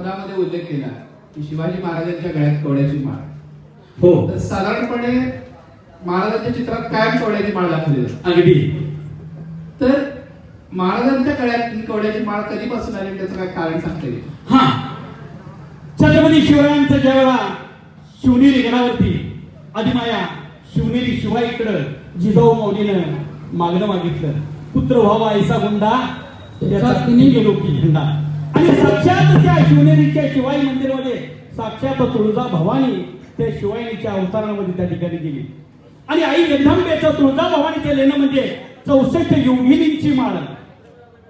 पदामध्ये उल्लेख केला की शिवाजी महाराजांच्या गळ्यात कवड्याची माळ. हो, तर साधारणपणे महाराजांच्या चित्रात कायम कवड्याची माळ दाखवली जाते. अगदी. तर महाराजांच्या गळ्यात ही कवड्याची माळ कधीपासून आली त्याचं काय कारण सांगता येईल? हा, छत्रपती शिवरायांचं ज्यावेळेला शिवनेरी गडावरती आदिमाया शिवनेरी शिवाईकडं जिजाऊ मौलीनं मागणं मागितलं, पुत्र व्हावा ऐसा गुंडा त्याचा तिन्ही गेलो की झेंडा. आणि साक्षात त्या शिवनेरीच्या शिवाई मंदिरमध्ये साक्षात तुळजा भवानी त्या शिवाईच्या अवतारामध्ये त्या ठिकाणी गेली. आणि आई जगदंबेचं तुळजा भवानीचं लेणं म्हणजे 64 योगिनींची माळ.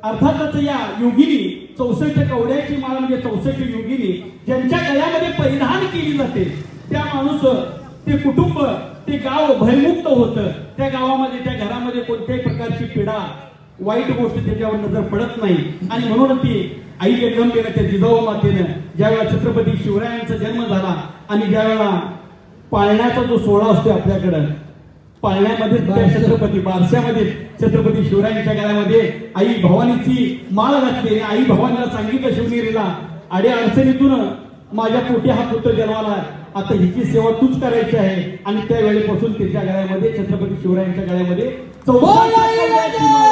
अर्थातच या योगिनी 64 कवड्याची माळ म्हणजे 64 योगिनी ज्यांच्या गळ्यामध्ये परिधान केली जाते. त्या माणूस, ते कुटुंब, ते गाव भयमुक्त होतं. त्या गावामध्ये, त्या घरामध्ये कोणत्याही प्रकारची पीडा, वाईट गोष्ट त्याच्यावर नजर पडत नाही. आणि म्हणून ती आई जगदंबेनं, त्या जिजाऊ मातेनं ज्यावेळेला छत्रपती शिवरायांचा जन्म झाला आणि ज्यावेळेला पाळण्याचा जो सोहळा असतो आपल्याकडं, पाळण्यामध्ये त्या छत्रपती बारशामध्ये छत्रपती शिवरायांच्या गळ्यामध्ये आई भवानीची माळ घातली. आई भवानीला सांगितलं शिवनेरीला, आड्या अडचणीतून माझ्या पोटी हा पुत्र जन्माला, आता हिची सेवा तूच करायची आहे. आणि त्यावेळेपासून त्याच्या गळ्यामध्ये, छत्रपती शिवरायांच्या गळ्यामध्ये 64